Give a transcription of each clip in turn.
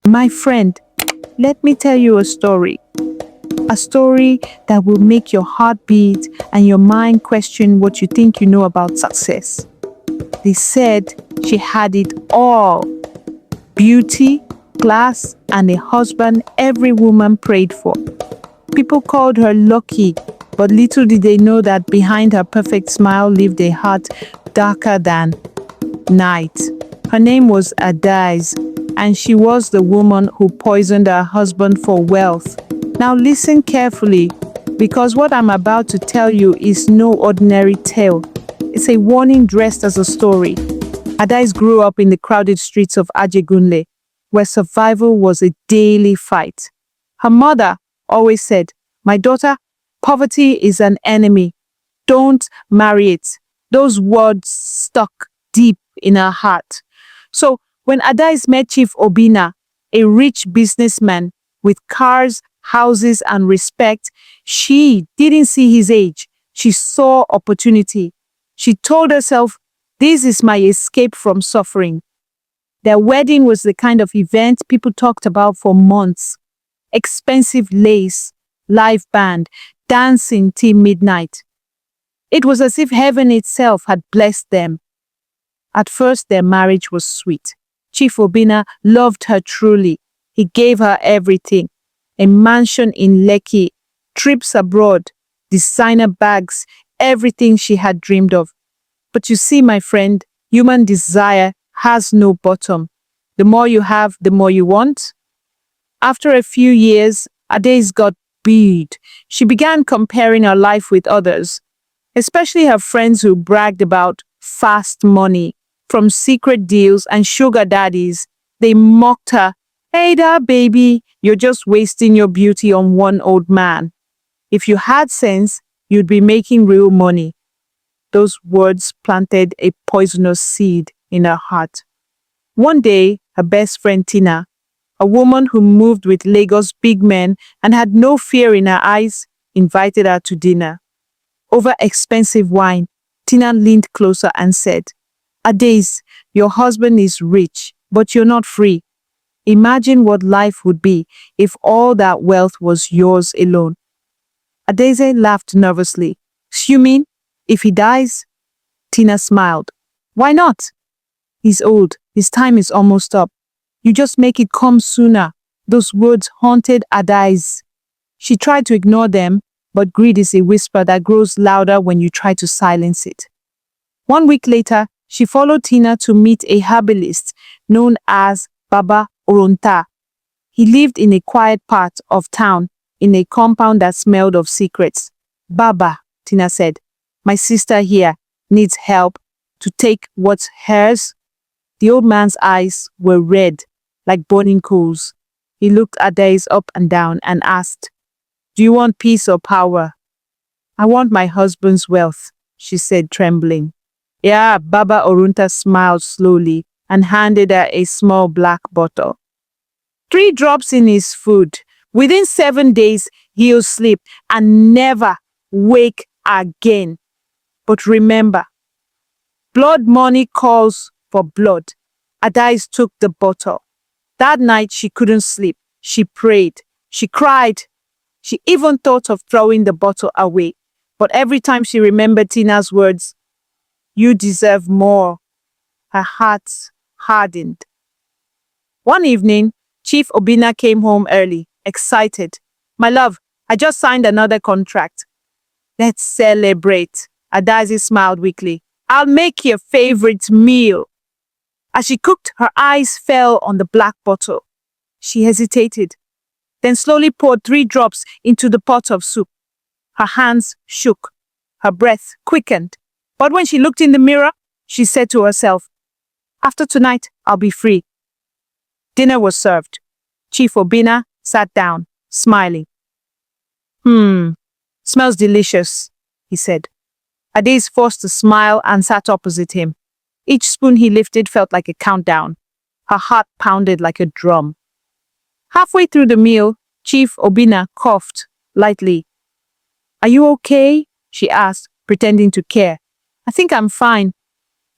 My friend, let me tell you a story. A story that will make your heart beat and your mind question what you think you know about success. They said she had it all: beauty, class, and a husband every woman prayed for. People called her lucky, but little did they know that behind her perfect smile lived a heart darker than night. Her name was Adaeze, and she was the woman who poisoned her husband for wealth. Now listen carefully, because what I'm about to tell you is no ordinary tale. It's a warning dressed as a story. Adaeze grew up in the crowded streets of Ajegunle, where survival was a daily fight. Her mother always said, "My daughter, poverty is an enemy. Don't marry it." Those words stuck deep in her heart. So when Adaeze met Chief Obina, a rich businessman with cars, houses, and respect, she didn't see his age. She saw opportunity. She told herself, "This is my escape from suffering." Their wedding was the kind of event people talked about for months. Expensive lace, live band, dancing till midnight. It was as if heaven itself had blessed them. At first, their marriage was sweet. Chief Obina loved her truly. He gave her everything: a mansion in Lekki, trips abroad, designer bags, everything she had dreamed of. But you see, my friend, human desire has no bottom. The more you have, the more you want. After a few years, Adaeze got bored. She began comparing her life with others, especially her friends who bragged about fast money. From secret deals and sugar daddies, they mocked her. "Hey there, baby, you're just wasting your beauty on one old man. If you had sense, you'd be making real money." Those words planted a poisonous seed in her heart. One day, her best friend Tina, a woman who moved with Lagos big men and had no fear in her eyes, invited her to dinner. Over expensive wine, Tina leaned closer and said, "Adaeze, your husband is rich, but you're not free. Imagine what life would be if all that wealth was yours alone." Adaeze laughed nervously. "You mean, if he dies?" Tina smiled. "Why not? He's old. His time is almost up. You just make it come sooner." Those words haunted Adaeze. She tried to ignore them, but greed is a whisper that grows louder when you try to silence it. 1 week later, she followed Tina to meet a herbalist known as Baba Oronta. He lived in a quiet part of town in a compound that smelled of secrets. "Baba," Tina said, "my sister here needs help to take what's hers." The old man's eyes were red, like burning coals. He looked Adaeze up and down and asked, "Do you want peace or power?" "I want my husband's wealth," she said, trembling. "Yeah," Baba Orunta smiled slowly and handed her a small black bottle. 3 drops in his food. Within 7 days, he'll sleep and never wake again. But remember, blood money calls for blood. Adaeze took the bottle. That night, she couldn't sleep. She prayed. She cried. She even thought of throwing the bottle away. But every time she remembered Tina's words, "You deserve more," her heart hardened. One evening, Chief Obina came home early, excited. "My love, I just signed another contract." "Let's celebrate." Adaeze smiled weakly. "I'll make your favorite meal." As she cooked, her eyes fell on the black bottle. She hesitated, then slowly poured 3 drops into the pot of soup. Her hands shook. Her breath quickened. But when she looked in the mirror, she said to herself, "After tonight, I'll be free." Dinner was served. Chief Obina sat down, smiling. Smells delicious," he said. Adaeze forced a smile and sat opposite him. Each spoon he lifted felt like a countdown. Her heart pounded like a drum. Halfway through the meal, Chief Obina coughed lightly. "Are you okay?" she asked, pretending to care. "I think I'm fine.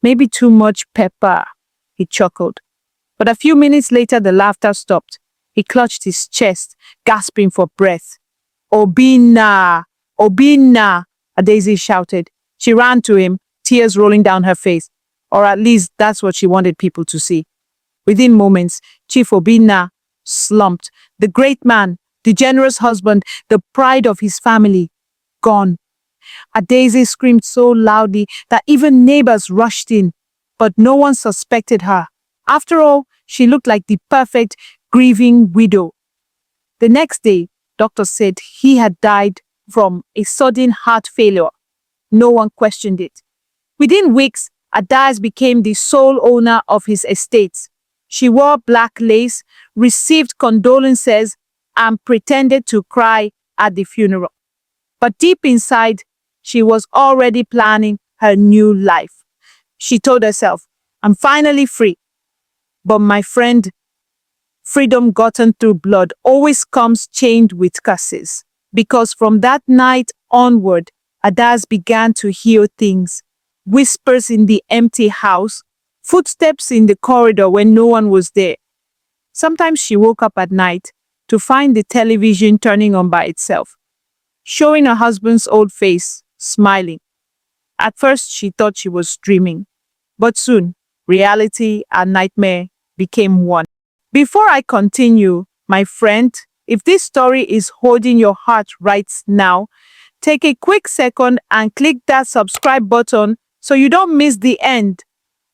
Maybe too much pepper," he chuckled. But a few minutes later, the laughter stopped. He clutched his chest, gasping for breath. Obinna! Obinna! Adaeze shouted. She ran to him, tears rolling down her face. Or at least that's what she wanted people to see. Within moments, Chief Obinna slumped. The great man, the generous husband, the pride of his family, gone. Adaeze screamed so loudly that even neighbors rushed in, but no one suspected her. After all, she looked like the perfect grieving widow. The next day, doctors said he had died from a sudden heart failure. No one questioned it. Within weeks, Adaeze became the sole owner of his estate. She wore black lace, received condolences, and pretended to cry at the funeral. But deep inside, she was already planning her new life. She told herself, I'm finally free. But my friend, freedom gotten through blood always comes chained with curses. Because from that night onward, Adaeze began to hear things. Whispers in the empty house, footsteps in the corridor when no one was there. Sometimes she woke up at night to find the television turning on by itself, showing her husband's old face, smiling. At first, she thought she was dreaming, but soon, reality and nightmare became one. Before I continue, my friend, if this story is holding your heart right now, take a quick second and click that subscribe button so you don't miss the end.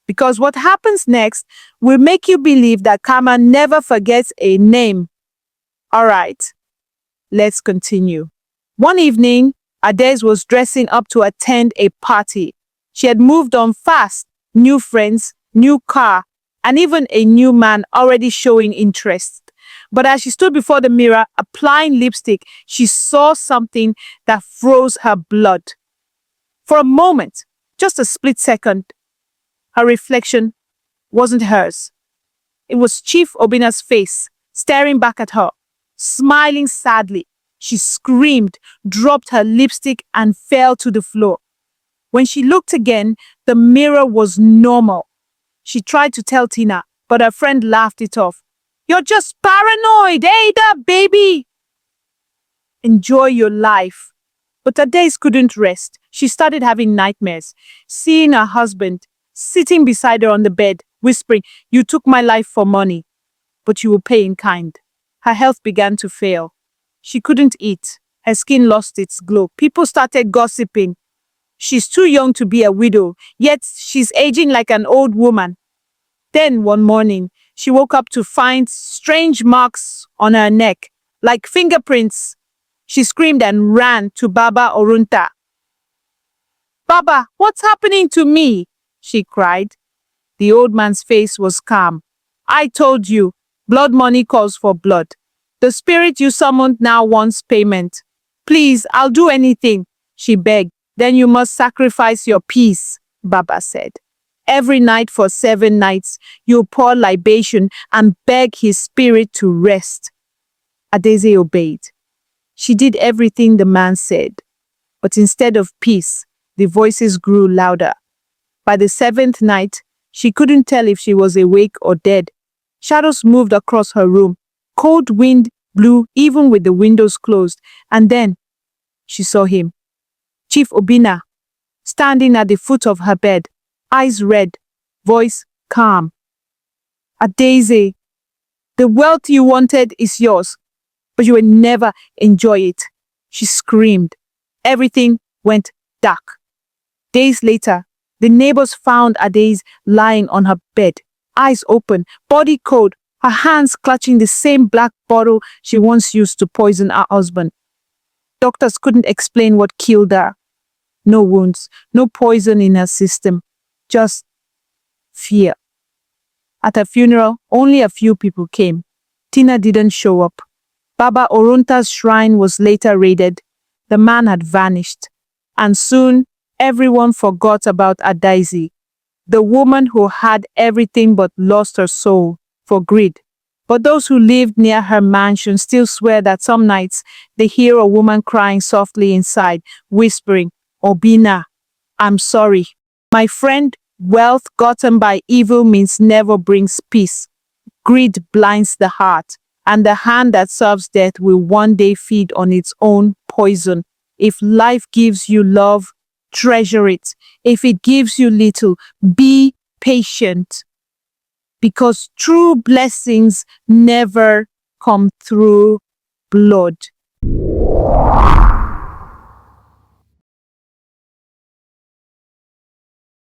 Because what happens next will make you believe that karma never forgets a name. All right, let's continue. One evening, Adaeze was dressing up to attend a party. She had moved on fast, new friends, new car, and even a new man already showing interest. But as she stood before the mirror, applying lipstick, she saw something that froze her blood. For a moment, just a split second, her reflection wasn't hers. It was Chief Obinna's face, staring back at her, smiling sadly. She screamed, dropped her lipstick, and fell to the floor. When she looked again, the mirror was normal. She tried to tell Tina, but her friend laughed it off. You're just paranoid, Ada, baby! Enjoy your life. But Adaeze couldn't rest. She started having nightmares, seeing her husband sitting beside her on the bed, whispering, you took my life for money, but you will pay in kind. Her health began to fail. She couldn't eat. Her skin lost its glow. People started gossiping. She's too young to be a widow, yet she's aging like an old woman. Then one morning, she woke up to find strange marks on her neck, like fingerprints. She screamed and ran to Baba Orunta. Baba, what's happening to me? She cried. The old man's face was calm. I told you, blood money calls for blood. The spirit you summoned now wants payment. Please, I'll do anything, she begged. Then you must sacrifice your peace, Baba said. Every night for 7 nights, you pour libation and beg his spirit to rest. Adaeze obeyed. She did everything the man said. But instead of peace, the voices grew louder. By the 7th night, she couldn't tell if she was awake or dead. Shadows moved across her room. Cold wind blew even with the windows closed. And then she saw him. Chief Obinna, standing at the foot of her bed, eyes red, voice calm. Adaeze, the wealth you wanted is yours, but you will never enjoy it. She screamed. Everything went dark. Days later, the neighbors found Adaeze lying on her bed, eyes open, body cold, her hands clutching the same black bottle she once used to poison her husband. Doctors couldn't explain what killed her. No wounds, no poison in her system, just fear. At her funeral, only a few people came. Tina didn't show up. Baba Orunta's shrine was later raided. The man had vanished. And soon, everyone forgot about Adaeze, the woman who had everything but lost her soul for greed. But those who lived near her mansion still swear that some nights they hear a woman crying softly inside, whispering, Obinna, I'm sorry. My friend, wealth gotten by evil means never brings peace. Greed blinds the heart, and the hand that serves death will one day feed on its own poison. If life gives you love, treasure it. If it gives you little, be patient. Because true blessings never come through blood.